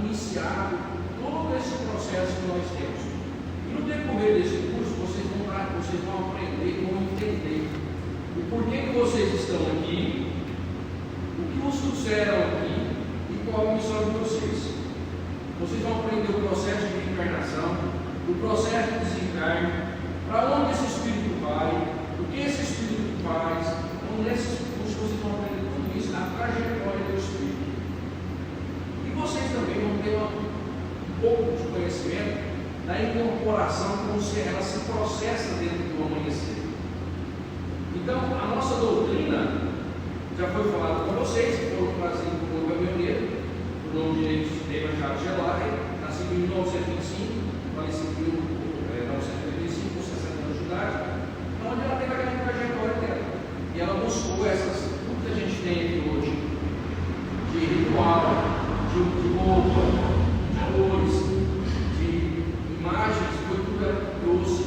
iniciado todo esse processo que nós temos. E no decorrer desse curso, vocês vão aprender, vão entender o porquê que vocês estão aqui, o que os trouxeram aqui e qual a missão de vocês. Vocês vão aprender o processo de reencarnação, o processo de desencarne, para onde esse espírito vai, o que esse espírito faz. Então, nesses cursos vocês vão aprender tudo isso, a trajetória do espírito. E vocês também vão ter um pouco de conhecimento da incorporação, como se ela se processa dentro do amanhecer. Então, a nossa doutrina já foi falada com vocês, que foram trazidos por um caminhoneiro, o nome de Esteban Jacques Gelay, nascido em 1925, falecido em 1935, com 60 anos de idade, onde ela teve aquela trajetória dela. E ela buscou tudo que a gente tem aqui hoje, de ritual, de roupa, de cores, de imagens, foi tudo ela trouxe,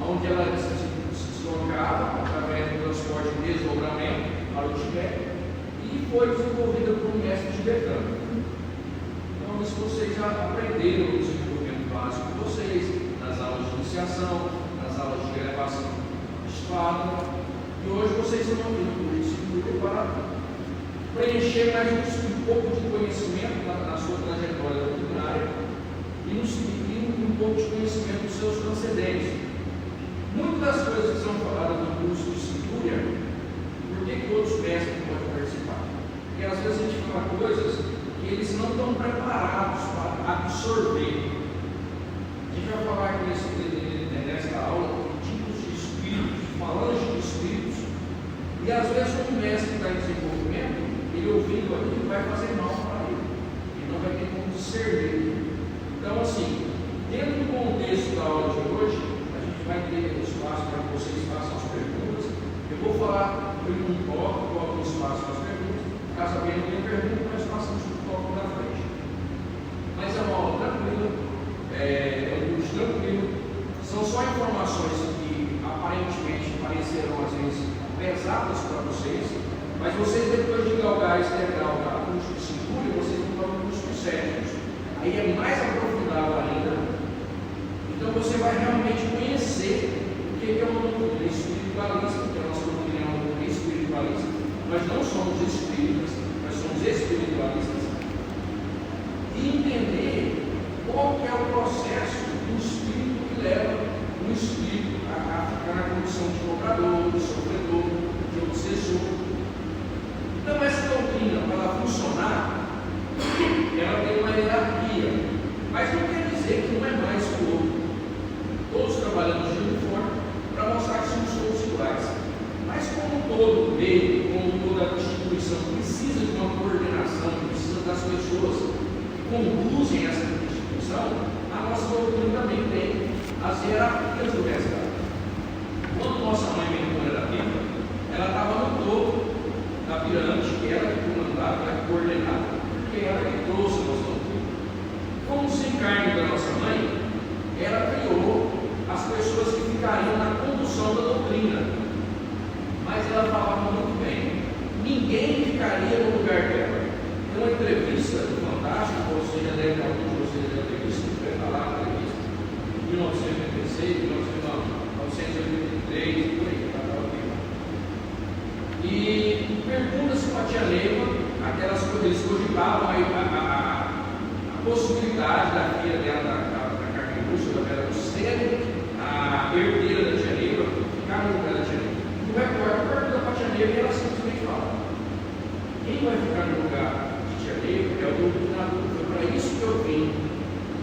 onde ela se deslocava através do transporte de desdobramento para o Tibete e foi desenvolvida por um mestre tibetano. Então, isso vocês já aprenderam o desenvolvimento básico de vocês, nas aulas de iniciação, nas aulas de elevação de estado, e hoje vocês estão vindo por isso para preencher mais um pouco de conhecimento na sua trajetória doutrinária e um pouco de conhecimento dos seus transcendentes. Muitas das coisas que são faladas no curso de Centúria, por que outros mestres podem participar? Porque às vezes a gente fala coisas que eles não estão preparados para absorver. A gente vai falar aqui nesta aula de tipos de espíritos, falange de espíritos, e às vezes um mestre que está em desenvolvimento, ele ouvindo aquilo vai fazer mal para ele, e não vai ter como discernir. Então, assim, dentro do contexto da aula de hoje, a gente vai ter espaço para que vocês façam as perguntas. Eu vou falar em um tópico, coloco espaço para as perguntas. Caso alguém não tenha pergunta, nós passamos o tópico na frente. Mas é uma aula tranquila, é um curso tranquilo. São só informações que aparentemente parecerão às vezes pesadas para vocês, mas vocês, depois de galgar esse degrau para curso de Centúria, vocês vão para o curso de Céticos. Aí é mais aprofundado ainda. Então você vai realmente conhecer o que é uma doutrina espiritualista, porque a nossa doutrina é uma doutrina espiritualista. Nós não somos espíritas, nós somos espiritualistas. E entender qual que é o processo do espírito que leva o espírito a ficar na condição de cobrador, de sofredor, de obsessor. Então essa doutrina, para ela funcionar, ela tem uma hierarquia, mas não quer dizer que um é mais que o outro. Todos trabalhamos de uniforme para mostrar que somos todos iguais. Mas como todo meio, como toda instituição precisa de uma coordenação, precisa das pessoas que conduzem essa instituição, a nossa doutrina também tem as hierarquias do resgate. Quando nossa mãe mentora era viva, ela estava no topo da pirâmide, que era que comandava, era que coordenava, porque ela que trouxe a nossa doutrina. Com o desencarne da nossa mãe, ela criou as pessoas que ficariam na condução da doutrina. Mas ela falava muito bem, ninguém ficaria no lugar dela. Tem uma entrevista do Fantástico, você já deve ter alguns de vocês já ter visto, que vai falar na entrevista, de 1986, 1983, por aí, e pergunta-se para a tia Neiva, aquelas coisas, eles cogitavam a possibilidade da filha dela, da Carmen da Vera Lucena, a herdeira da tia Neiva, ficar no lugar da tia Neiva. O repórter pergunta para a tia Neiva e ela simplesmente fala: quem vai ficar no lugar de tia Neiva é o doutrinador. Foi para isso que eu vim.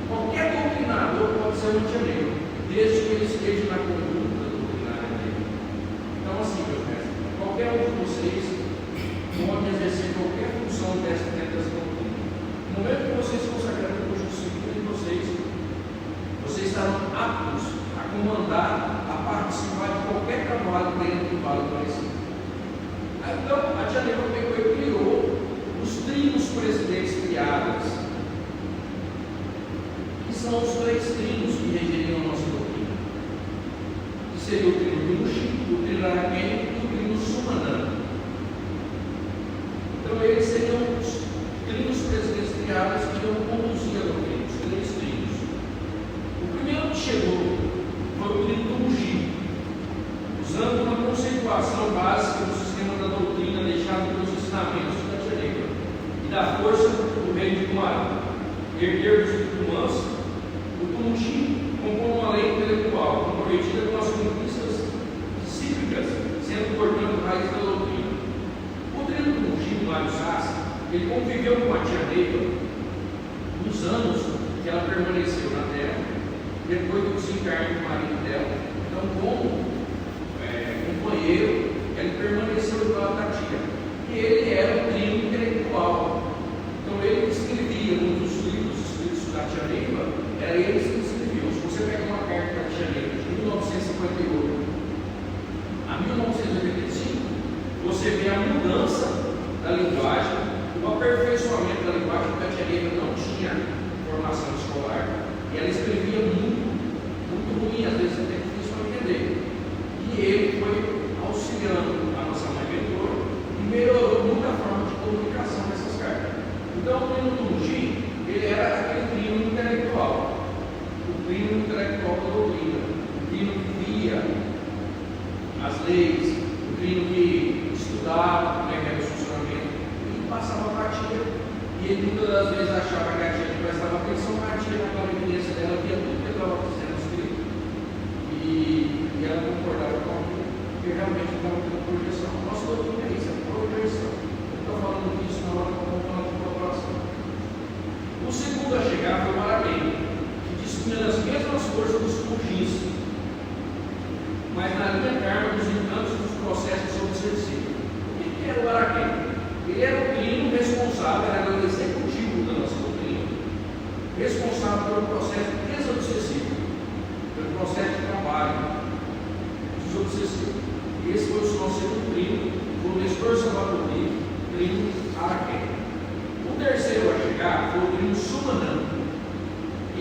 Qualquer doutrinador pode ser uma tia Neiva, desde que ele esteja na conduta doutrinária dele. Então, assim, meus mestres, qualquer um de vocês pode exercer qualquer função dessa doutrina. No momento que vocês consagrarem o curso de Centúria de vocês estarão aptos a comandar, a participar de qualquer trabalho dentro do Vale do Aparecido. Então, a tia Neiva pegou e criou os trinos presidentes criadas, que são os 3 trinos que regeriam a nossa doutrina, que seria o trino do Muxi, o trino Araquém e o trino Sumanã. Então, eles seriam os trinos presidentes criados que iam força do reino de Cumarã, herdeiro dos Tucumãs, o Tumultim compõe uma lei intelectual comprometida com as conquistas cívicas, sendo, portanto, raiz da doutrina. O trino Tumultim, Mário Sassi, ele conviveu com a tia Neiva nos anos que ela permaneceu na terra, depois do desencarne do marido dela. Então, como companheiro, ele permaneceu do lado da tia. E ele era um trino intelectual. Então, ele escrevia muitos livros escritos da tia Neiva, era ele que escrevia. Se você pega uma carta da tia Neiva de 1958 a 1985, você vê a mudança da linguagem, o aperfeiçoamento da linguagem, porque a tia Neiva não tinha formação escolar, e ela escrevia muito ruim, às vezes até difícil para entender. E ele foi auxiliando a nossa mãe mentor e melhorou muito a forma de comunicação dessas cartas. Então, o trino Tumultim, ele era aquele trino intelectual, o trino intelectual da doutrina, o trino que via as leis, o trino que estudava como era o funcionamento e passava para a tia. E ele muitas das vezes achava que a tia não prestava atenção, mas a tia, naquela evidência dela, via tudo que ele estava sendo escrito. E ela concordava com aquilo, porque realmente estava tendo projeção. Nossa doutrina é isso, é projeção. Eu estou falando disso na hora que eu estou falando de corporação. O segundo a chegar foi o Araquém, que dispunha das mesmas forças dos Tumultins, mas na linha carne dos encantos dos processos obsessivos. O que era o Araquém? Ele era o trino responsável, era o executivo da nossa doutrina, responsável pelo processo desobsessivo, pelo processo de trabalho desobsessivo. E esse foi o nosso segundo trino, foi o Nestor Salvador Livre, trino Araquém. O terceiro a chegar foi o trino Sumanã.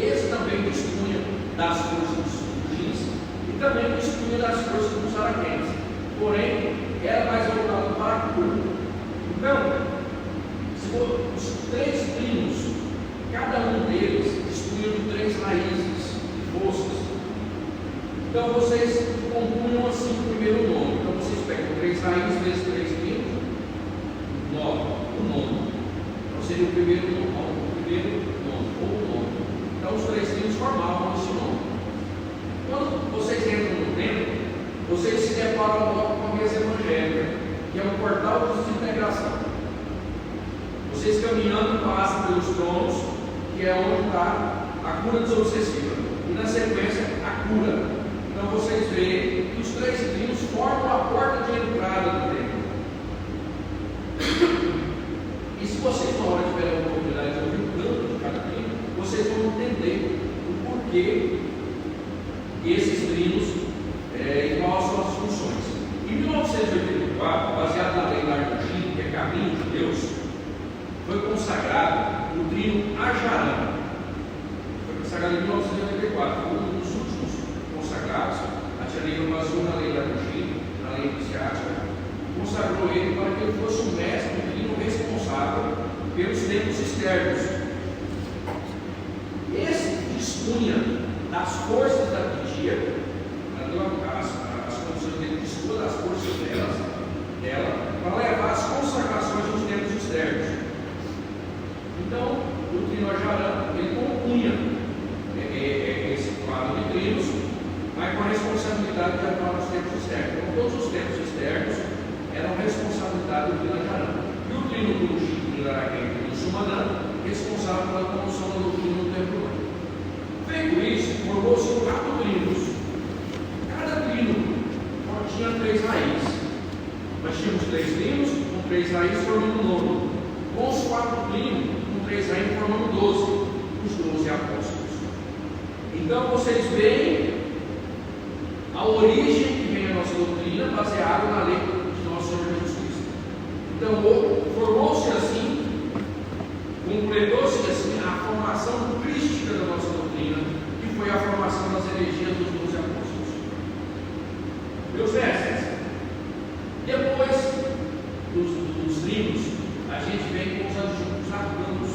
Esse também dispunha das forças dos Tumultins e também dispunha das forças dos Araquéns, porém era mais voltado para a cura. Então, os três trinos, cada um deles dispunha de três raízes e forças. Então, vocês compunham assim o primeiro nome. Então, vocês pegam três raízes vezes três trinos, 9, o nono. Então, seria o primeiro nome, ou o nome. Então, os três trinos formavam esse nome. Quando vocês entram no templo, vocês se deparam logo com a mesa evangélica, que é um portal de desintegração. Vocês caminhando passam pelos tronos, que é onde está a cura desobsessiva, e na sequência a cura. Então vocês veem que os três trinos formam a porta de entrada do templo. E se vocês na hora tiverem a oportunidade de ouvir o canto de cada trino, vocês vão entender o porquê esses trinos e quais são as funções. Em 1984, baseado na lei Largentine, que é Caminho de Deus, foi consagrado o trino Ajarã. Foi consagrado em 1984, foi um dos últimos consagrados. A tia Neiva baseou na lei Largentine, na lei iniciática, consagrou ele para que ele fosse um mestre, um trino responsável pelos tempos externos. Esse dispunha das forças da vigia, as condições dele dispor das forças dela, para levar as consagrações nos tempos externos. Então, o trino Ajarã, ele compunha esse quadro de trinos, mas com a responsabilidade de atuar nos tempos externos. Então, todos os tempos externos eram responsabilidade do trino Ajarã. E o trino Tumultim, o trino Araquém e o trino Sumanã, responsável pela condução da doutrina no templo. Feito isso, formou-se 4 trinos. Cada trino tinha 3 raízes. Nós tínhamos 3 trinos, com 3 raízes formando 9. Com os 4 trinos, com 3 raízes formando 12, os 12 apóstolos. Então vocês veem a origem que vem a nossa doutrina baseada na lei de nosso Senhor Jesus Cristo. Então formou-se assim, completou-se assim a formação crística da nossa doutrina, que foi a formação das heresias dos 12 apóstolos. Meus mestres, depois dos trinos, a gente vem com os adjuntos arcanos,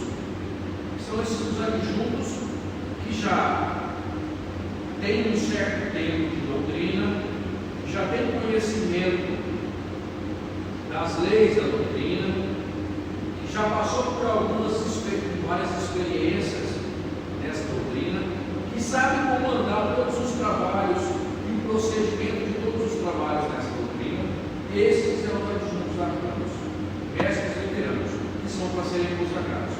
que são esses adjuntos que já têm um certo tempo de doutrina, já têm conhecimento das leis da doutrina, que já passou por várias experiências nessa doutrina, que sabe comandar todos os trabalhos e o procedimento de todos os trabalhos nessa doutrina. Esses são os adjuntos arcanos, mestres veteranos, que são para serem consagrados.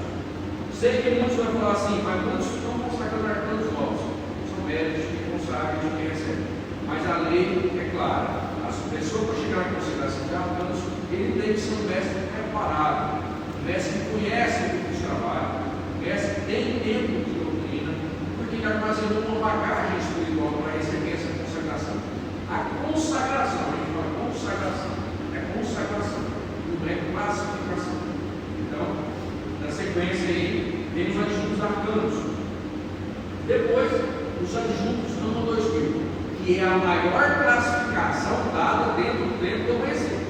Sei que muitos vão falar assim, mas muitos estão consagrando arcanos novos. São médicos que consagram e que recebem. Mas a lei é clara. As pessoas para chegar à consagração de arcanos, ele tem que ser um mestre preparado, um mestre que conhece o tipo de trabalho, um mestre que tem tempo de doutrina, porque ele armazenou uma bagagem espiritual para receber essa consagração. A consagração, a gente fala consagração, é consagração, não é classificação. Então, na sequência aí, tem os adjuntos arcanos. Depois, os adjuntos não do Espírito, que é a maior classificação dada dentro do tempo do conhecimento.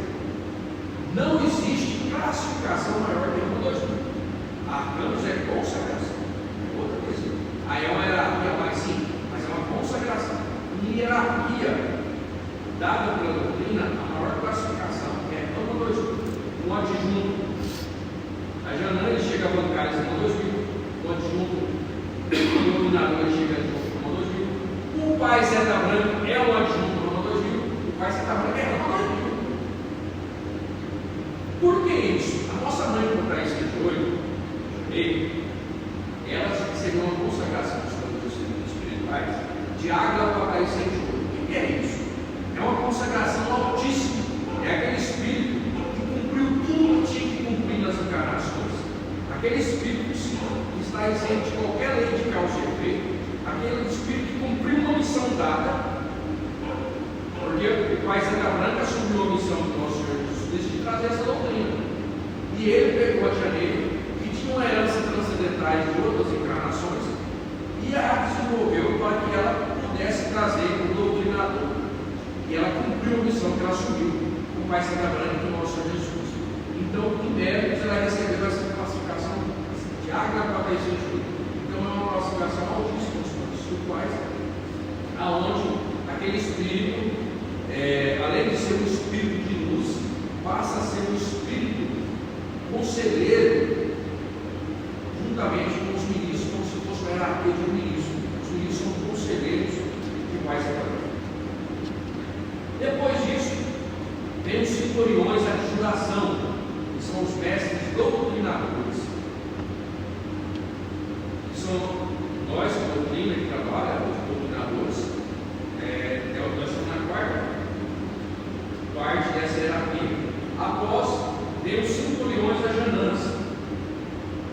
Não existe classificação maior que uma do Espírito. Arcanos é consagração, é outra coisa. Aí é uma hierarquia mais simples, mas é uma consagração. Em hierarquia dada pela doutrina, a maior classificação é uma do Espírito. Um adjunto, a Janã chega a bancar esse uma do Espírito. O adjunto, o dominador chega a uma do Espírito. O pai Zeta Branco é um adjunto Roma 2000, o pai Zeta Branco é Roma 2000. Por que isso? A nossa mãe por trás de olho, ela recebeu uma consagração dos caminhos espirituais de água para trás de olho. O que é isso? É uma consagração altíssima. É aquele espírito que cumpriu tudo que tinha que cumprir nas encarnações. Aquele espírito que está isento de qualquer lei de causa e efeito. Aquele espírito que cumpriu uma missão dada, porque o pai Zeta Branca assumiu a missão do nosso Senhor Jesus Cristo de trazer essa doutrina, e ele pegou a Janeiro, que tinha uma herança transcendentais de outras encarnações, e a desenvolveu para que ela pudesse trazer o doutrinador, e ela cumpriu a missão que ela assumiu com o pai Zeta Branca do nosso Senhor Jesus. Então, em méritos, ela recebeu essa classificação de água para a gente. Então, é uma classificação altíssima espirituais, aonde aquele espírito, além de ser um espírito de luz, passa a ser um espírito conselheiro, juntamente com os ministros, como se fosse uma hierarquia de um ministro. Os ministros são conselheiros de pais e depois disso, vem os centuriões da adjuração, que são os mestres doutrinadores, que são nós, a doutrina que trabalha, os doutrinadores, nós estamos na quarta parte dessa hierarquia. Após, vem os centuriões da Janança,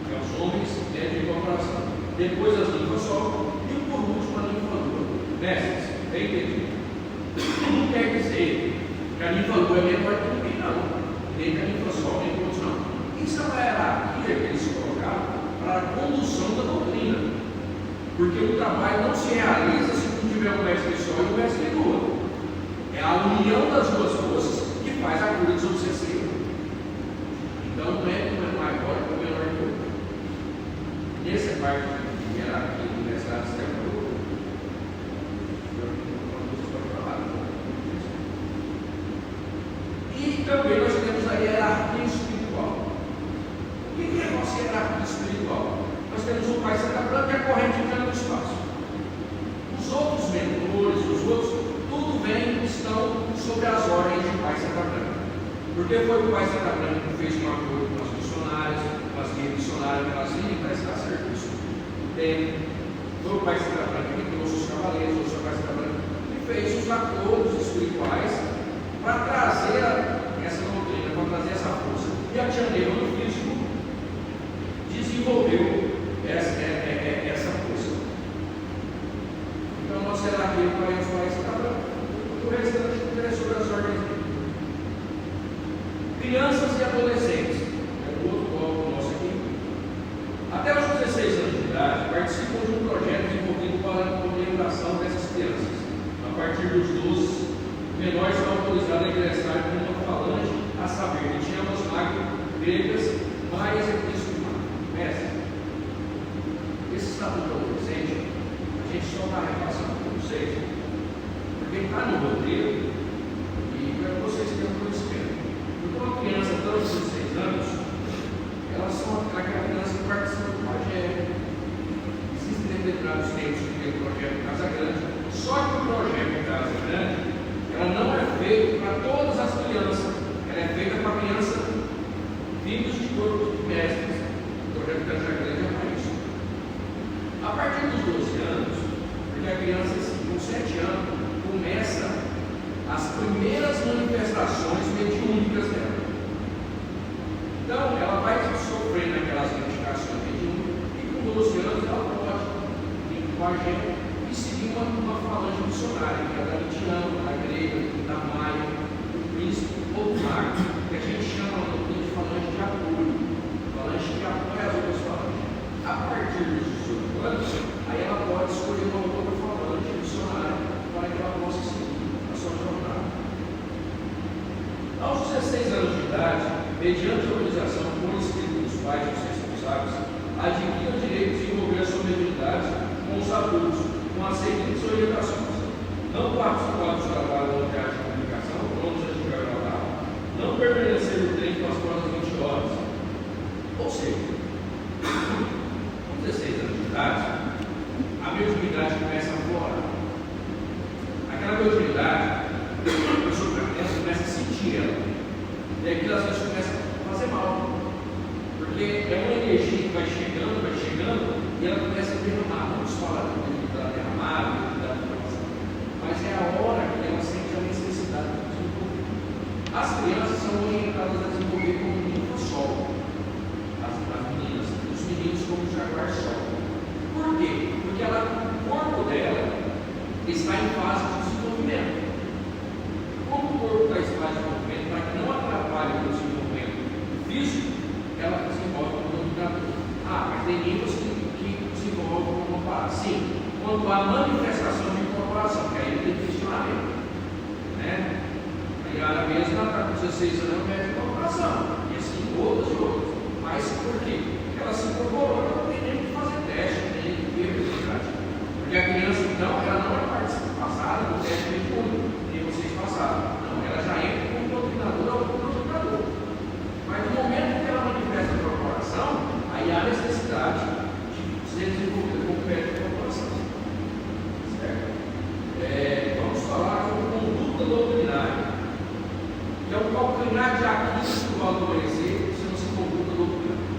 que são os homens dentro de corporação. Depois as linfas-sol, e por último a linfa-lua. Mestres, bem entendido. Não quer dizer que a linfa-lua é menor que ninguém, não. Nem que a linfa-sol, nem que outros, não. Isso é uma hierarquia que eles colocaram para a condução da doutrina. Porque o trabalho não se realiza se não tiver um mestre sol e um mestre lua. É a união das duas forças que faz a cura desobsessiva. Então não é um maior que o menor que o outro. Nessa parte de hierarquia do universidade sistema e também nós temos a hierarquia espiritual. O que é a nossa hierarquia espiritual? Nós temos o pai Zeta Branca, que é a corrente entrando no espaço. Os outros mentores, os outros, tudo vem, estão sobre as ordens do pai Zeta Branca. Porque foi o pai Zeta Branca que fez um acordo com as missionárias, com as guias missionárias, que elas vinham prestar serviço. Foi o pai Zeta Branca que trouxe os cavaleiros, trouxe o pai Zeta Branca, e fez os acordos espirituais para trazer essa doutrina, para trazer essa força. E a Tia Neiva, no físico, desenvolveu essa força. Então, nossa hierarquia para os pais está branco. O restante é sobre as ordens dele. Crianças e adolescentes, é o outro bloco nosso aqui. Até os 16 anos de idade, participam de um projeto desenvolvido para a orientação dessas crianças. A partir dos 12, menores são autorizados a ingressar com uma falange, a saber, de chamas gregas, mais episcopais. Mestre, esse estatuto adolescente, a gente só está repassando para vocês, porque está no roteiro e para vocês terem conhecimento. Então, uma criança até os 16 anos, ela aprovação, aquela criança que participa do projeto. Existem determinados tempos que tem o projeto Casa Grande, só que o projeto Casa Grande, ela não é feito para todas as crianças, ela é feita para crianças filhos de corpo de mestres. O projeto Casa Grande é para isso. A partir dos 12 anos, porque a criança com 7 anos começa as primeiras manifestações mediúnicas dela. Então, ela vai sofrendo aquelas identificações mediúnicas e com 12 anos ela pode vir com a gente e seguir uma falange missionária, que é da Litiana, da Grega, da Maia, do Príncipe ou do Mago, que a gente chama de falange de apoio. Falange que apoia as outras falanges. A partir dos 18 anos, aí ela pode escolher uma outra falange missionária para que ela possa seguir a sua jornada. Aos 16 anos de idade, mediante a organização com o espírito dos pais e dos responsáveis, adquire o direito de desenvolver a sua mediunidade com os adultos, com as seguintes orientações: não participar dos trabalhos da viagem de comunicação, prontos a divulgar o oral, não permanecer no trem com as próximas 20 horas. Ou seja, com 16 anos de idade, a mediunidade começa a florar. Aquela mediunidade, a pessoa começa a sentir ela. E aquilo às vezes começa a fazer mal. Porque é uma energia que vai chegando, e ela começa a derramar. Vamos falar da derramada, da derramação. Mas é a hora que ela sente a necessidade de desenvolver. As crianças são orientadas a desenvolver como ninfa sol. As meninas, os meninos como jaguar sol. Por quê? Porque o corpo dela está em fase de desenvolvimento. Como o corpo está em fase de desenvolvimento, para que não atrapalhe o desenvolvimento físico, ela desenvolve como dominador. Mas tem níveis que desenvolvem como parada. Sim, quando há manifestação de incorporação, que aí tem questionamento. Né? Aí ela mesma está com 16 anos de incorporação. E assim, outras e outras. Mas por quê? Porque ela se incorporou, ela não tem nem que fazer teste, não tem nem que ver a verdade. Porque a criança, então, ela não é participa passada do teste mediúnico que vocês passaram. Não, ela já entra como doutrinadora ou como doutrinador. Mas no momento que ela manifesta a incorporação, aí há necessidade de ser desenvolvida como pé de incorporação. Certo? Vamos falar sobre conduta doutrinária, que é o calcanhar de Aquiles do Valdorecer, chama-se conduta doutrinária.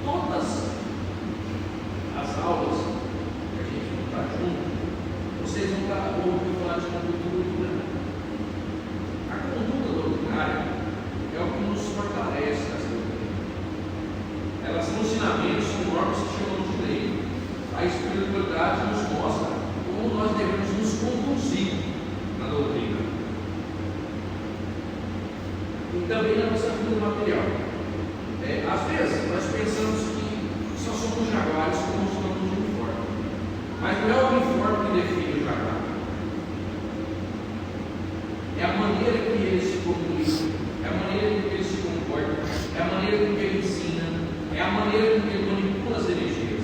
Todas as aulas que a gente vai estar junto, vocês vão estar ouvindo falar de conduta doutrinária. A conduta doutrinária é o que nos fortalece das doutrinas. Elas são ensinamentos que normas se chamam de lei. A espiritualidade nos mostra como nós devemos nos conduzir na doutrina. E também na nossa vida material. Às vezes nós pensamos que só somos jaguares como estamos no uniforme. Mas não é o uniforme que define o jaguar. É a maneira que ele se comunica, é a maneira com que ele se comporta, é a maneira com que ele ensina, é a maneira com que ele manipula as energias.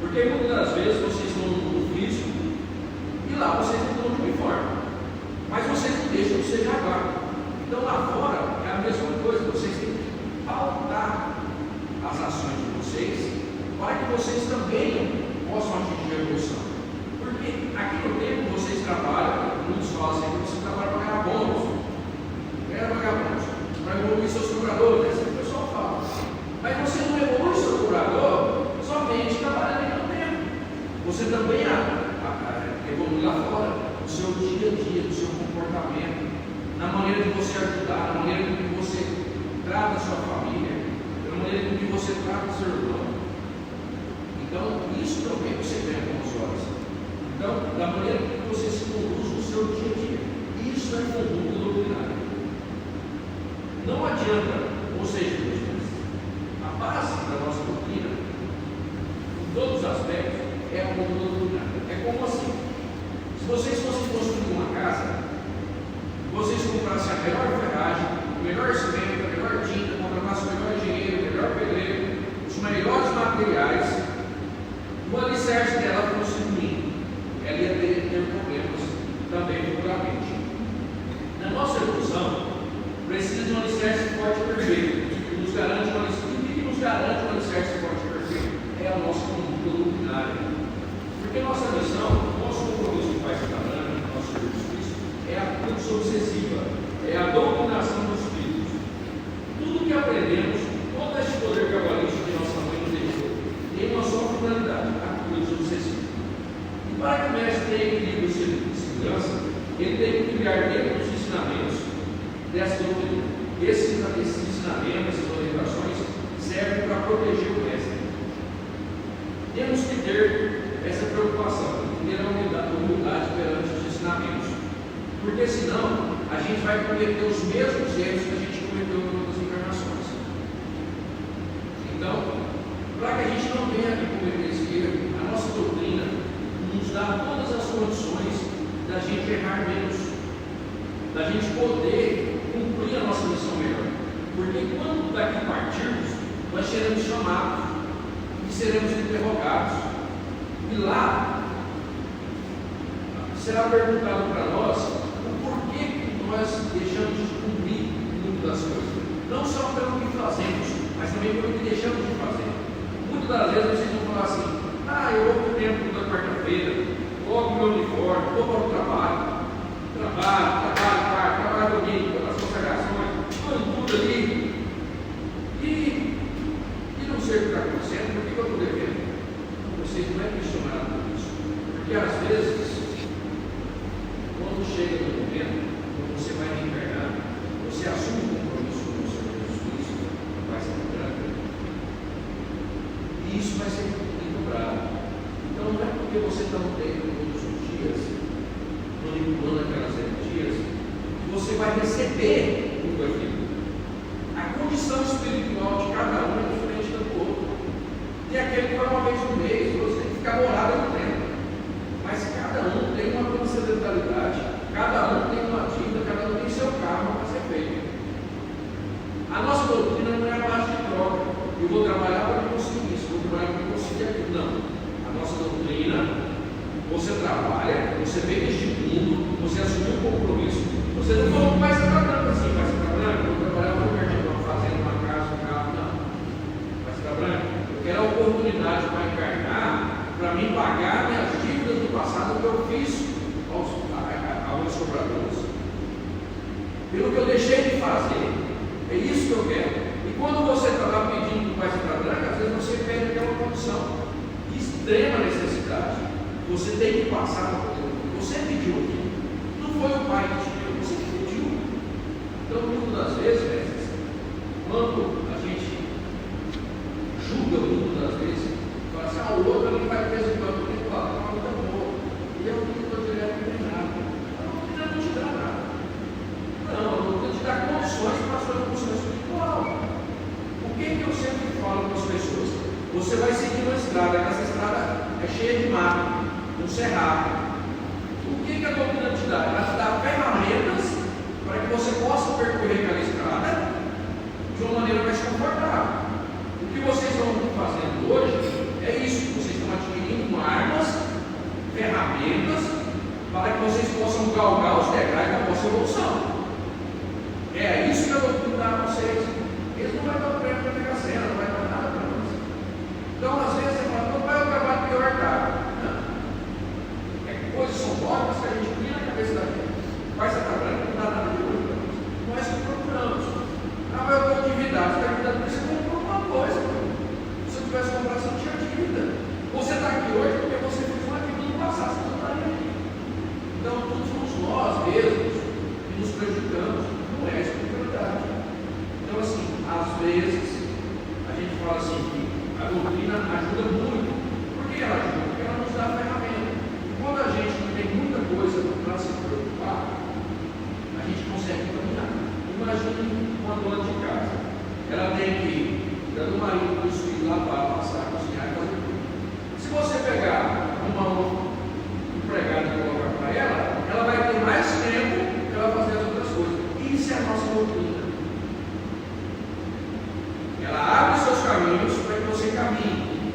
Porque muitas das vezes vocês estão no mundo físico e lá vocês não estão de uniforme, mas vocês não deixam de ser jaguar. Então lá fora é a mesma coisa, vocês têm que pautar as ações de vocês para que vocês também possam atingir a evolução. Porque aqui no tempo vocês trabalham, muitos falam assim, que você trabalha para ganhar bônus. Ganhar vagabundos, para evoluir seus curadores, é assim que o pessoal fala. Mas você não evolui seu curador somente trabalhando aqui no tempo. Você também evolui lá fora, no seu dia a dia, no seu comportamento, na maneira de você ajudar, na maneira que você trata a sua família, na maneira que você trata o seu irmão. Então, isso também você ganha com os olhos. Então, da maneira que você se conduz no seu dia a dia. Isso é conduta doutrinária. Não adianta, ou seja, a base da nossa doutrina, em todos os aspectos, é a conduta doutrinária. É como assim: se vocês fossem construir uma casa, vocês comprassem a melhor ferragem, o melhor cimento, a melhor tinta, contratassem o melhor engenheiro, o melhor pedreiro, os melhores materiais, o alicerce dela fosse ruim, ela ia ter problemas também futuramente. Na nossa evolução, precisa de um alicerce forte e perfeito, que nos garante uma alicerce. O que esses ensinamentos, essas orientações servem para proteger o mestre. Temos que ter essa preocupação, ter a humildade perante os ensinamentos, porque senão a gente vai cometer os mesmos erros que a gente cometeu em outras encarnações. Então, para que a gente não venha aqui cometer esse erro, a nossa doutrina nos dá todas as condições da gente errar menos, da gente poder cumprir a nossa missão melhor. Porque quando daqui partirmos, nós seremos chamados e seremos interrogados, e lá será perguntado para nós o porquê que nós deixamos de cumprir muitas das coisas, não só pelo que fazemos, mas também pelo que deixamos de fazer. Muitas das vezes vocês vão falar assim: eu vou o tempo da quarta-feira, coloco meu uniforme, vou para o trabalho, trabalho domingo, para as consagrações, estou em tudo ali, e não sei o que está acontecendo, por que eu estou devendo? Vocês não é questionado por isso, porque às vezes, quando chega no momento, quando você vai reencarnar, você assume um compromisso com o Senhor Jesus Cristo, vai ser branca, e isso vai ser cobrado. Então não é porque você está no tempo todos os dias, manipulando aquelas energias, que você vai receber tudo aquilo. A condição espiritual de cada um é diferente do outro. Tem aquele que vai uma vez no mês, você tem que ficar morado no tempo. Mas cada um tem uma transcendentalidade, cada um tem uma dívida, cada um tem seu karma para ser feito. A nossa doutrina não é a base de troca. Eu vou trabalhar para conseguir isso, vou trabalhar para conseguir aquilo. Não. A nossa doutrina, você trabalha, você vem neste mundo, você assumiu um compromisso. Você não falou que vai ser trabalhando assim, vai ser trabalhando, eu vou trabalhar para uma fazenda, uma casa, um carro, não. Vai ser trabalhando. Eu quero a oportunidade para encarnar, para mim pagar minhas dívidas do passado que eu fiz aos meus cobradores. Pelo que eu deixei de fazer. É isso que eu quero. E quando você está lá pedindo que vai ser trabalhando, às vezes você perde aquela condição de extrema necessidade. Você tem que passar para poder. Você pediu aqui. Não foi o pai que te deu, você que pediu. Então, muitas das vezes, quando a gente julga muitas das vezes, fala assim: o outro ali vai ter esse banco, tem que falar, não, tá bom. E eu que estou direto não tem nada. Não te dá nada. Não, eu vou te dar condições para a sua evolução espiritual. O que eu sempre falo para as pessoas? Você vai seguir uma estrada, que essa estrada é cheia de mato, um cerrado. O que a doutrina te dá? Ela te dá ferramentas para que você possa percorrer aquela estrada de uma maneira mais confortável. O que vocês estão fazendo hoje é isso: vocês estão adquirindo armas, ferramentas para que vocês possam galgar os degraus da vossa evolução. É isso que a doutrina dá a vocês. Eles não vai dar o prêmio para pegar cena, não vai dar nada para nós. Então, às vezes, você fala: não vai o trabalho pior, tá? Coisas são novas que a gente cria na cabeça da gente. Vai ser trabalhando, não dá nada de hoje para nós. Nós que procuramos. Mas eu estou endividado, você está endividado porque você comprou uma coisa. Se você tivesse comprado, você não tinha dívida. Você está aqui hoje porque você fez uma dívida no passado, você não estaria aqui. Então, todos somos nós mesmos que nos prejudicamos. Não é isso que é verdade. Então, assim, às vezes, a gente fala assim que a doutrina ajuda muito. Por que ela ajuda? Porque ela nos dá a ferramenta. Quando a gente não tem muita coisa para se preocupar, a gente consegue caminhar. Imagine uma dona de casa. Ela tem que ir dando o marido dos filhos, lavar, passar, cozinhar e fazer tudo. Se você pegar uma empregada e colocar para ela, ela vai ter mais tempo para fazer as outras coisas. Isso é a nossa doutrina. Ela abre seus caminhos para que você caminhe.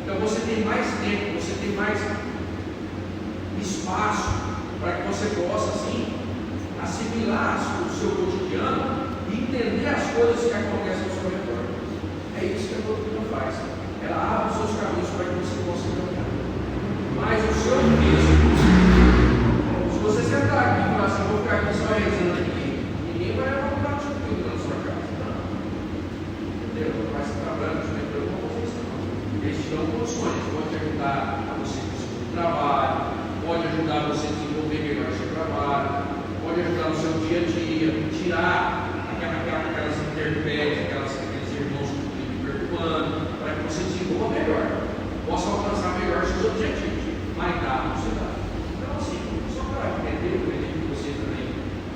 Então você tem mais tempo, você tem mais espaço para que você possa assim assimilar o seu cotidiano e entender as coisas que acontecem ao seu redor. É isso que a doutrina faz. Ela abre os seus caminhos para que você possa caminhar. Mas o seu risco, se você sentar aqui e falar assim: vou ficar aqui só rezando aqui, ninguém vai levar um prato de comida na sua casa. Não. Entendeu? Vai se trabalhando de metrô com vocês. Eles te dão condições, pode ajudar a você com o seu trabalho, pode ajudar você a desenvolver melhor o seu trabalho, pode ajudar no seu dia a dia, tirar aquelas interpede aqueles irmãos que estão perturbando, para que você desenvolva melhor, possa alcançar melhor seus objetivos, mais rápido você dá. Então, assim, só para entender, eu acredito que você também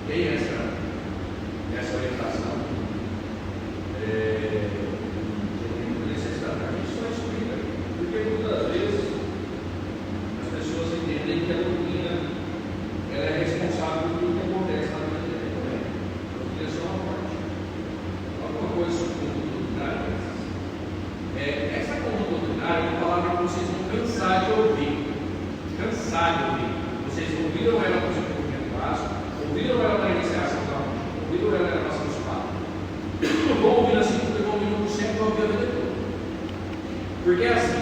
tem essa orientação. Necessidade da gente só explica, porque muitas das vezes as pessoas entendem que a doutrina ela é responsável por tudo que acontece na vida dele também. A doutrina é só uma parte. Alguma coisa sobre conduta doutrinária? Essa conduta doutrinária é uma palavra que vocês vão cansar de ouvir. Cansar de ouvir. Vocês ouviram ela no seu movimento básico, ouviram ela na iniciação da música, ouviram ela na nossa espada. Não vão ouvir assim, porque vão ouvir no sempre vão ouvir a vida toda. Porque é assim,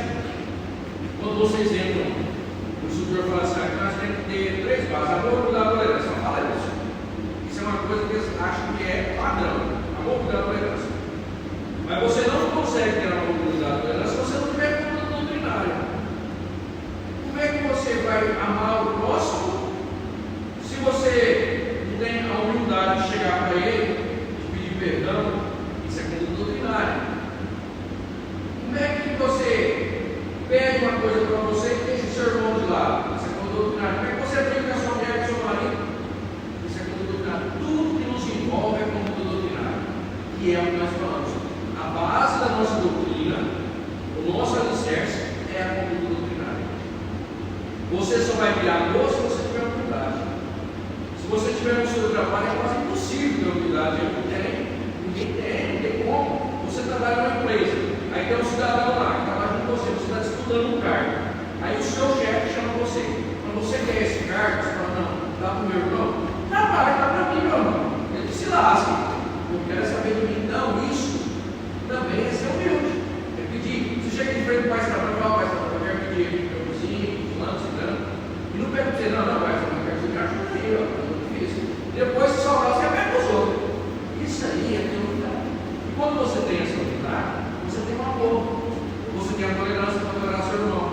quando vocês entram, o instrutor fala assim, nós temos que ter 3 bases, amor, cuidado, tolerância. Não fala isso. Isso é uma coisa que eles acham que é padrão. Amor, cuidado, tolerância. Mas você não consegue ter amor, cuidado, tolerância se você não tiver conduta doutrinária. Como é que você vai amar o próximo se você não tem a humildade de chegar para ele, de pedir perdão? Isso é conduta doutrinária. Como é que você pede uma coisa para você e deixa o seu irmão de lado? Isso é conduta doutrinária. Como é que você briga com a sua mulher e com o seu marido? Isso é conduta doutrinária. Tudo que nos envolve é conduta doutrinária. E é o que nós falamos. A base da nossa doutrina, o nosso alicerce, é a conduta doutrinária. Você só vai criar amor se você tiver humildade. Se você tiver no seu trabalho, é quase impossível ter humildade. Ninguém tem como. Você trabalha numa empresa, aí tem um cidadão lá que trabalha com você está disputando um cargo. Aí o seu chefe chama você. Quando você quer esse cargo, você fala, não, dá para o meu irmão? Trabalha, dá para mim, meu irmão. Ele se lasca. Eu quero saber de mim. Não, isso também é ser humilde. É pedir. Você chega de frente do pai estatal, eu quero pedir aqui para o meu vizinho, fulano, ciclano. E não pede para você, não, pai, eu quero que você me ajude aí, ó, é muito difícil. Depois, se sobrar, você pega os outros. Isso aí é ter humildade. E quando você tem essa humildade, você tem um amor. Você tem a tolerância para tolerar seu irmão.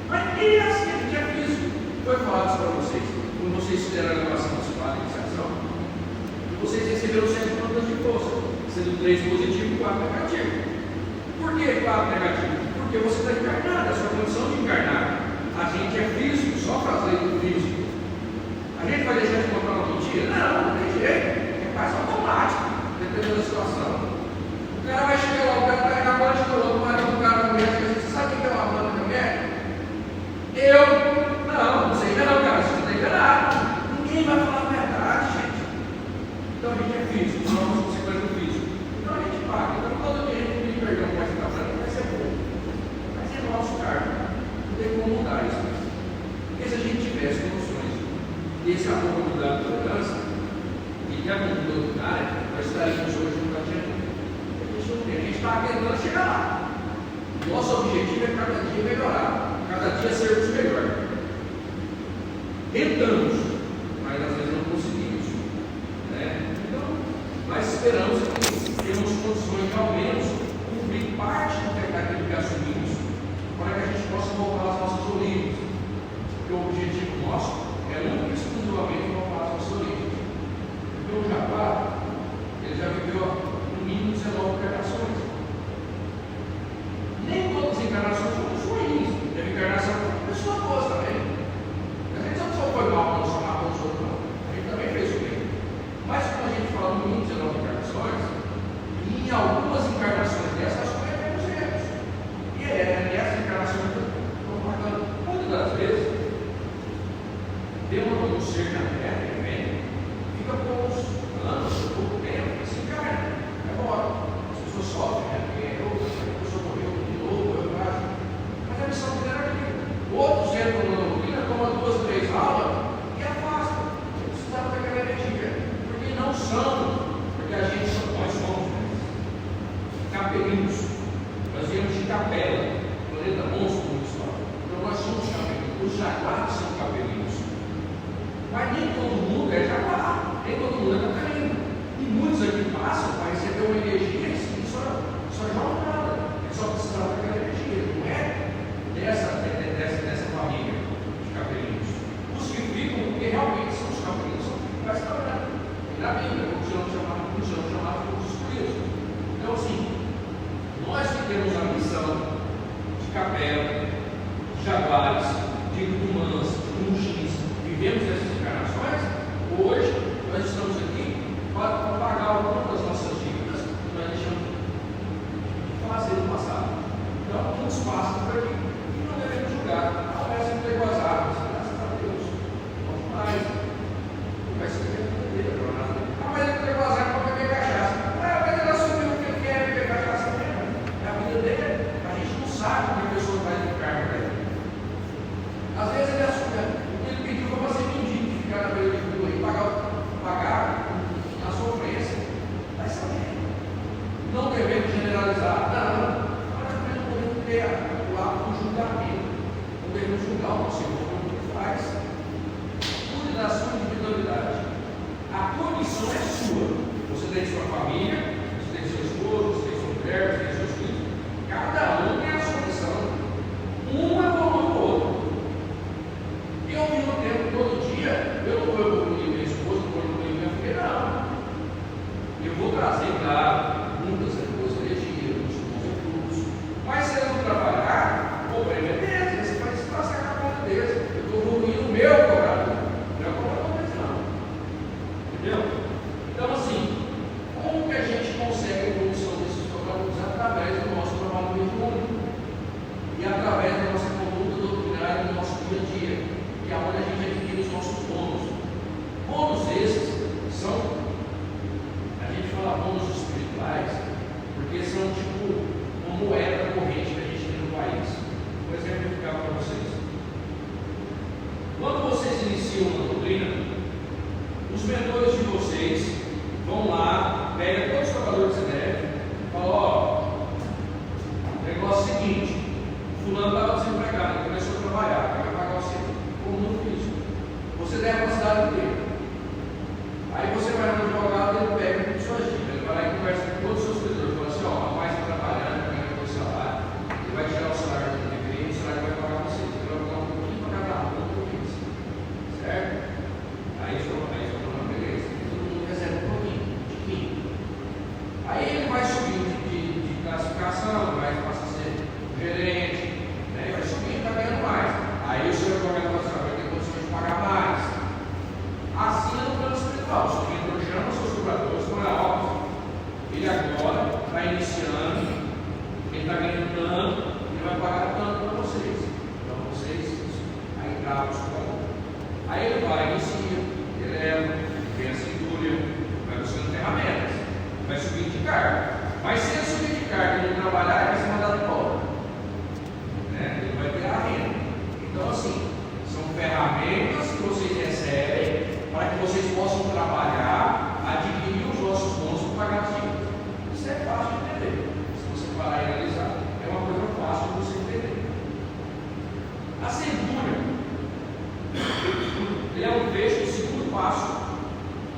Mas é assim, a gente é físico. Foi falado isso para vocês. Quando vocês fizeram a elevação da sua iniciação, e vocês receberam 7 pontos de força, sendo 3 positivos e 4 negativos. Por que 4 negativos? Porque você está encarnado, a sua condição de encarnar. A gente é físico, só fazendo físico. A gente vai deixar de contar uma mentira? Não tem jeito. É quase automático, dependendo da situação. O cara vai chegar lá, o cara vai carregar a bola de coloco, vai dar um cara na mulher, você sabe o que é uma banda da mulher? Não sei ainda não, cara, você está enganado. Ninguém vai falar a verdade, gente. Então a gente é físico, só uma consequência do físico. Então a gente paga. Então quando a gente pedir perdão para essa frente, vai ser bom. Vai ser nosso cargo. Não tem como mudar isso. Porque se a gente tivesse condições desse amor, humildade e tolerância, e que a conduta doutrinária, nós estaríamos hoje no cantinho. A gente está tentando chegar lá. Nosso objetivo é cada dia melhorar, cada dia sermos melhor. Tentamos, mas às vezes não conseguimos. Né? Então, nós esperamos que tenhamos condições de ao menos cumprir parte do pecado que assumimos, para que a gente possa voltar às nossas origens. Porque o objetivo nosso é único e exclusivamente voltar às nossas origens. Porque o Jabá, ele já viveu no mínimo 19 encarnações. Nem todas as encarnações são ruins. Teve encarnação com pessoas boas também. A gente não só foi mal, não só matou os outros, não. A gente também fez o bem. Mas quando a gente fala no mínimo 19 encarnações, em algumas encarnações dessas, nós cometemos erros. E nessas encarnações estão marcando. Muitas das vezes, Deus um ser na terra, ele vem, fica poucos anos, pouco tempo, e se encarna. É embora. As pessoas sofrem, né? Porque a pessoa morreu de novo, eu acho. Mas a missão dele era aqui. Outros entram na doutrina, tomam 2, 3 aulas e afastam. Não precisava daquela energia. Porque não são, porque a gente nós somos capelinos. Nós viemos de Capela, planeta monstro no história. Então nós somos capelinos. Os jaguares são capelinos. Mas nem todo mundo é jaguar, nem todo mundo é capelino. E muitos aqui passam para receber uma energia e só jogam nada. É só precisar daquela energia, não é dessa família de capelinos. Os que ficam, porque realmente são os capelinos, são que vai estar na Bíblia, como serão chamados os excluídos. jaguares, de tumãs, de mugins, vivemos essas encarnações. Hoje nós estamos aqui para pagar algumas das nossas dívidas que nós deixamos de fazer no passado. Então, muitos passam por aqui e não devemos julgar. Não vai ser pego as árvores, graças a Deus. Vamos mais. Vai ser verdadeira jornada. Mas ele pegou as árvores para beber cachaça. Mas ele assumiu o que ele quer beber cachaça mesmo. É a vida dele. A gente não sabe o que a pessoa vai ficar para ele. Às vezes ele assume o que ele pediu para fazer mendigo, ficar na beira de rua e pagar a sofrência. Vai saber. Não devemos generalizar. Não. Mas nós não podemos ter o ato do julgamento. Não devemos julgar o nosso irmão como ele faz. Cuide da sua individualidade. A condição é sua. Você tem sua família, você tem seu esposo, você tem sua mulher, você tem seus filhos. Cada um tem a sua missão. Um evolui o outro. E ao mesmo tempo, todo dia, eu não vou evoluir minha esposa, não vou evoluir minha filha, não. Eu vou trazer, claro, muitas coisas, energia, muitos bons recursos. Mas se eu não trabalhar, o prêmio é desse, você vai se sacar a conta desse. Eu estou evoluindo o meu cobrador. Não é o cobrador desse, não. Entendeu? Então, assim, como que a gente consegue a evolução desses cobradores? Através do nosso trabalho mediúnico e através da nossa conduta doutrinária no nosso dia a dia, que é onde a gente adquire os nossos bônus. Bônus esses são, a gente fala bônus espirituais, porque são tipo uma moeda corrente que a gente tem no país. Por exemplo, vou explicar para vocês. Quando vocês iniciam uma doutrina, os mentores de vocês vão lá, pegam todos os trabalhadores que você deve, falam: ó, o negócio é o seguinte, fulano estava desempregado, ele começou a trabalhar, vai pagar você como no físico. Você deve a cidade inteira. Aí você vai no advogado, ele pega suas dívidas, ele vai lá e conversa com todos os seus credores, fala assim: ó, o rapaz está trabalhando, ganha o salário, ele vai tirar o salário do deveria, o salário vai pagar você, ele vai pagar um pouquinho para cada um por mês. Certo? Aí eu falo: beleza, todo mundo recebe um pouquinho, de 15. Aí ele vai subindo de classificação, vai passar a ser gerente, né? Vai subindo, está ganhando mais. Aí o seu advogado vai ter condições de pagar mais. Assim é no plano espiritual. O seu mentor chama os seus cobradores, fala: ó, ele agora está iniciando, ele está ganhando tanto, ele vai pagar tanto para vocês. Então vocês, aí grava os pontos. Aí ele vai, inicia, eleva, vem a cintura, vai buscando ferramentas, vai subir de carga. Mas se ele subir de carga e não trabalhar, ele vai ser mandado embora. Né? Ele vai ter a renda. Então, assim, são ferramentas que vocês recebem para que vocês possam trabalhar, adquirir os vossos bônus para pagar as dívidas. Isso é fácil de entender. Se você parar e analisar, é uma coisa fácil de você entender. A centúria, ele é um trecho do segundo passo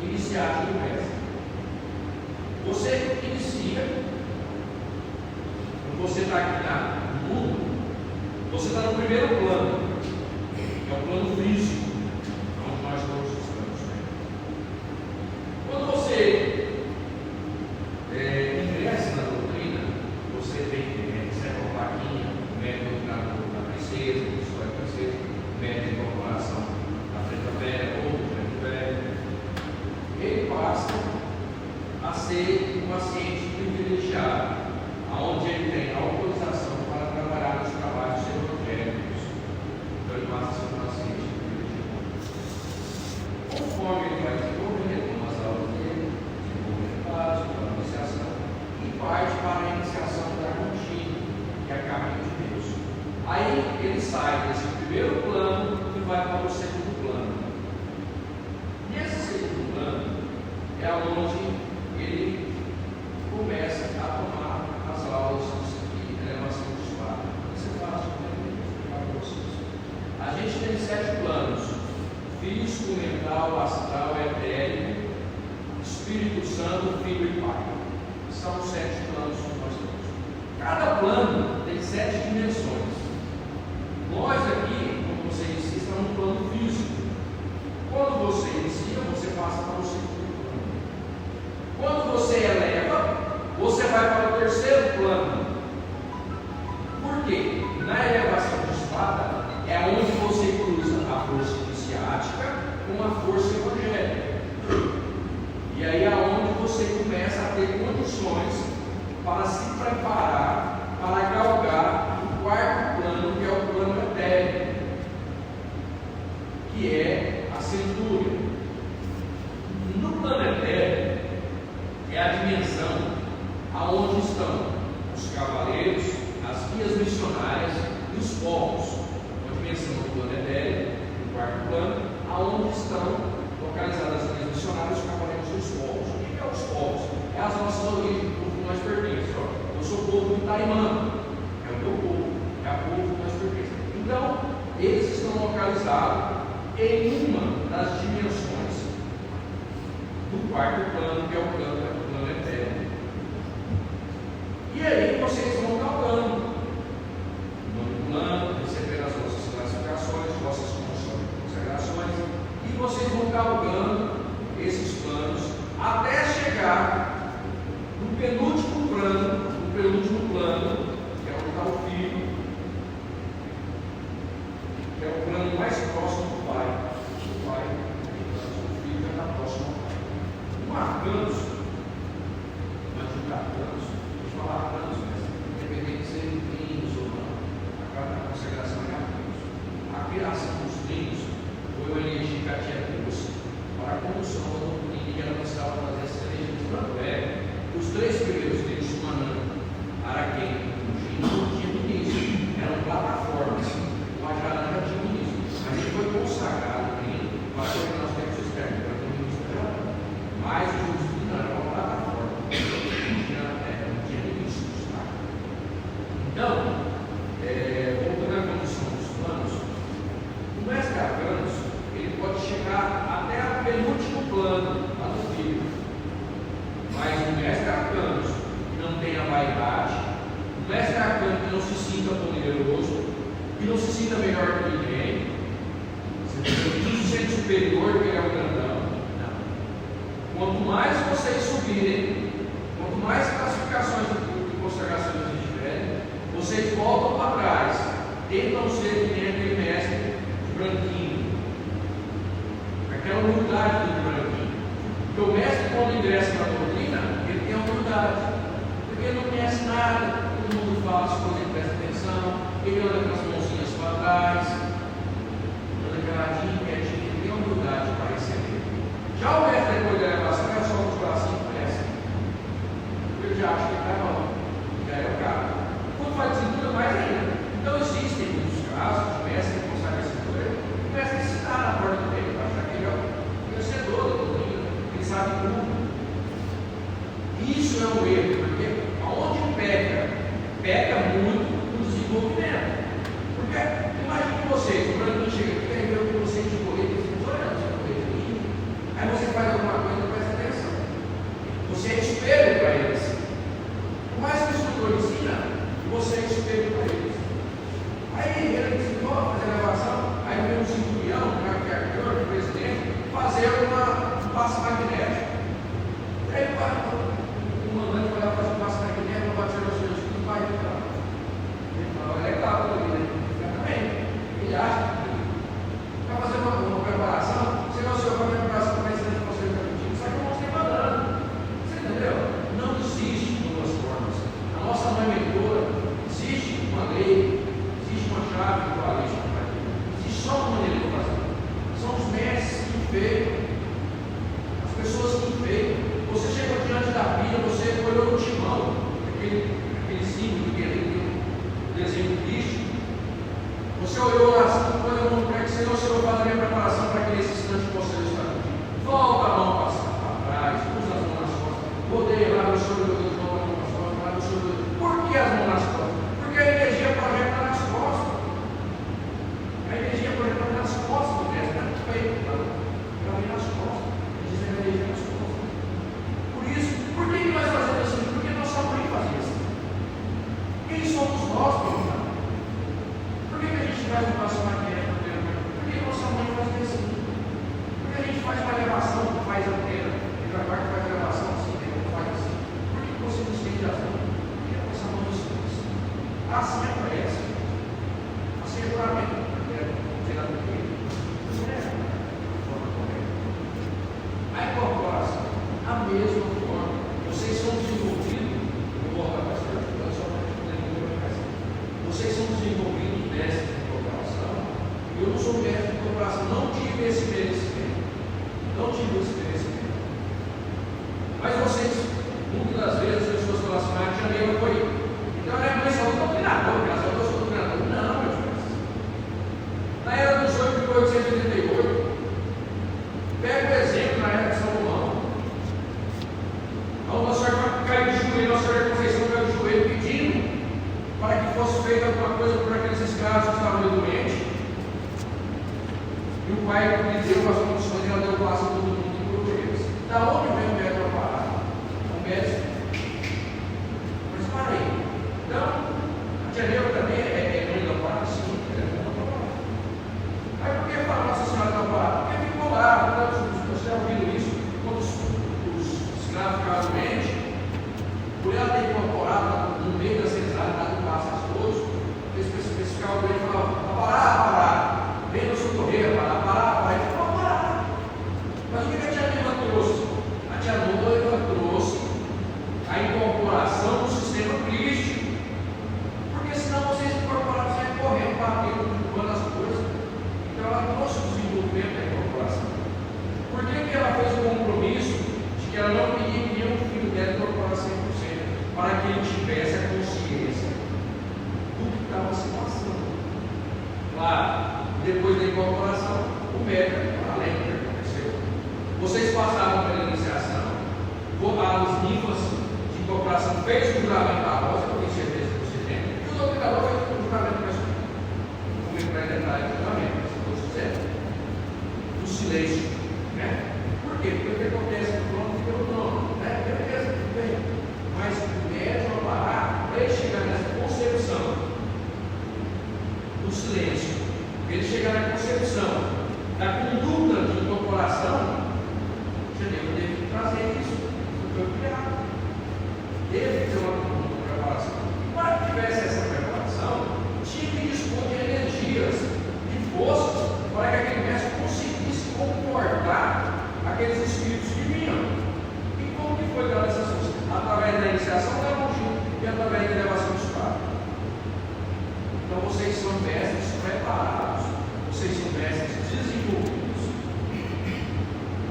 iniciado no mestre. Você inicia, quando você está aqui no mundo, você está no primeiro plano, que é o plano físico, onde nós todos estamos. Quando você ingressa na doutrina, você recebe uma plaquinha, médico doutrinador da princesa, da história da princesa, médico de incorporação da preta velha ou do preto velho. Ele passa a ser um paciente privilegiado, aonde ele tem autorização para trabalhar nos trabalhos evangélicos. Então ele passa a ser um paciente privilegiado. Conforme ele vai desenvolvendo as aulas dele, desenvolvendo básico, a iniciação, e parte para a iniciação da contínua, que é a caminho de Deus. Aí ele sai desse primeiro plano e vai para o segundo plano. Nesse segundo plano é onde ele começa a tomar as aulas de elevação do espírito. Isso é fácil de vocês. A gente tem 7 planos: físico, mental, astral, etérico, Espírito Santo, Filho e Pai. São 7 planos que nós temos. Cada plano tem 7 dimensões. Nós aqui, como você disse, estamos no plano físico. Quando você inicia, você passa para o segundo plano. Quando você preparar para galgar o quarto plano, que é o plano etéreo, que é a centúria. No plano etéreo é a dimensão aonde estão os cavaleiros, as guias missionárias e os povos. Uma dimensão do plano etéreo, no quarto plano, aonde estão localizadas as guias missionárias, os cavaleiros e os povos. O que é os povos? É as nossas origens, o povo que nós pertencemos. Eu sou o povo de Taimã, é o meu povo, é o povo que nós pertencemos. Então, eles estão localizados em uma das dimensões do quarto plano, que é o plano etéreo. E aí vocês vão calculando, manipulando, recebendo as vossas classificações, vossas consagrações, e vocês vão calculando esses planos até chegar no penúltimo plano, que é onde está o filho, que é o plano mais próximo do pai. O filho já está próximo ao pai. Um arcanos, mas arcanos, deixa eu falar arcanos, mas independente de serem trinos ou não, a consagração é arcanos. A criação dos trinos foi uma energia que tinha Deus para a condução da doutrina que ela precisava fazer essas energias. Tanto é, os três primeiros trinos, Sumanã, Araquém e Mugim, não tinham início, eram plataformas. O Ajarã já tinha início, mas ele foi consagrado para coordenar os textos externos, para ter um início da Ajarã. Mas o Justino era uma plataforma, não tinha início. Então, voltando à condição dos planos, o mestre arcanos, ele pode chegar até o penúltimo plano, lá do filho. Mas o mestre arcanos, que não tem a vaidade, o mestre arcano que não se sinta poderoso, que não se sinta melhor que ninguém, que se sente superior, que ele é o grandão. Não. Quanto mais vocês subirem, quanto mais classificações de consagração vocês tiverem, vocês voltam para trás, tentam ser que nem aquele mestre de branquinho, aquela humildade do branquinho. Porque o mestre, quando ingressa na doutrina, ele tem humildade, porque ele não conhece nada, todo mundo fala as coisas, ele presta atenção, ele anda com as mãozinhas para trás, anda caladinho, quietinho, ele tem humildade para receber. Já o mestre, depois da elevação, é só os bracinhos que crescem, ele já acha que está bom, já é o cara. Quando faz cintura, mais ainda. Então, existem muitos casos de mestre que consegue a cintura, o mestre está na porta dele, para achar que ele é o vencedor da doutrina, ele sabe tudo. Isso é um erro, porque aonde peca muito no desenvolvimento. Porque, imagine vocês, o branquinho chega aqui, quer ver o que você de correr, eles estão olhando, você correr de mim. Aí você faz alguma coisa, não presta atenção. Você é espelho para eles. Por mais que o instrutor ensina, você é espelho para eles. Aí ele ensinou a fazer a elevação, aí veio um centurião, um arquitetor, um presidente, fazer um passo magnético. Aí o mandante vai lá fazer um passo magnético, não vai tirar os seus filhos, vai entrar. Ele fala, é legal, exatamente. Ele acha que vai fazer uma preparação, se não for uma preparação para ensinar de você permitido, sai com a mão sem banana. Você entendeu? Não existe de duas formas. A nossa mãe mentora, existe uma lei, existe uma chave dualística para aquilo. Existe só uma maneira de fazer. São os mestres que enfeitam, as pessoas que enfeitam. Você chegou diante da pilha, você olhou no timão, aquele símbolo que tem o desenho do bicho. Você olhou lá assim, põe a mão no pé, que senão você não faria a preparação para aquele instante que você está aqui. Volta a mão para trás, usa as mãos nas costas. Rodeia lá, meu senhor, meu Deus, volta a mão nas costas, lá, meu senhor, meu Deus. Por que as mãos nas costas? Porque a energia projeta nas costas. A energia projeta nas costas do mestre, não é no peito, ela vem nas costas. Diz a energia nas costas. Por isso, por que nós fazemos assim? Porque nossa mãe fazia assim. Quem somos nós, meu irmão? Por que a gente faz um passo magnético? Por que nossa mãe faz assim? Por que a gente faz uma elevação, faz a antena? E a parte faz elevação assim, faz assim. Por que você não estende as mãos? Porque a nossa mão nos faz. Assim aparece. Assim é juramento. Não é a forma correta. A incorporação, a mesma forma. Vocês são desenvolvidos, eu vou voltar para as preparação, não tive esse merecimento. Não tive esse merecimento. Mas vocês, muitas das vezes, as pessoas falam assim, mas janeiro foi. Então é mais só doutrinador, graças a Deus eu sou doutrinador. Não, meus filhos. Na era dos 8.888, pega o exemplo na era de Salomão. Onde Nossa Senhora caiu de joelho, Nossa Senhora da Conceição caiu de joelho pedindo para que fosse feita alguma coisa por aqueles escravos que estavam doentes. E o pai lhe deu as condições e ela deu passo a todo mundo e por eles. Da onde vem o médico para parar? O médico. Mas para aí. Então, a tia Neuza também é mãe da parada? Sim, é mãe da parada. Aí por que fala Nossa Senhora da parada? Porque ficou lá, você está ouvindo isso, quando os escravos ficaram doentes, por ela ter incorporado no meio da cesárea, lá do passo todos, eles ficavam doentes e falavam, parar, vem no socorrer, parar, e falou, parar. Mas o que a tia Neuza trouxe? A tia Neuza trouxe a incorporação do sistema crístico, porque senão vocês incorporaram sempre correndo, batendo, empurrando as coisas. Então ela trouxe o desenvolvimento da incorporação. Por que ela fez o compromisso de que ela não queria o filho dela incorporar 100%, para que ele tivesse a consciência do que estava se passando? Claro, depois da incorporação, o médico, além do que aconteceu, vocês passaram pela iniciação, as ninfas de incorporação fez o juramento da rosa, eu tenho certeza que você tem, e o doutrinador fez o juramento pessoal. Não vou entrar em detalhes do juramento, mas se você quiser, no silêncio, né? Por quê? Porque o que acontece no trono fica no trono, né? Beleza, tudo bem. Mas o médico vai parar para ele chegar nessa concepção do silêncio, ele chegar na concepção da conduta de incorporação, você deve trazer isso. Foi criado. Deve ter uma conduta de preparação. Para que tivesse essa preparação, tinha que dispor de energias, de forças, para que aquele mestre conseguisse comportar aqueles espíritos que vinham. E como que foi dada essa força? Através da iniciação da conjunta e através da elevação do estado. Então vocês são mestres preparados, vocês são mestres desenvolvidos.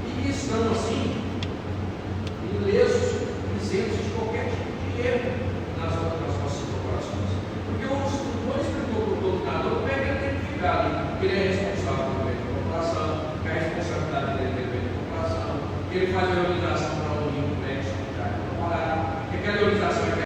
E estão assim, ilesos, isentos de qualquer tipo de erro nas nossas incorporações. Porque o instrutor explicou para o doutrinador como é que ele tem que ficar ali, que ele é responsável pela incorporação, que a responsabilidade dele é pela incorporação, que ele faz a organização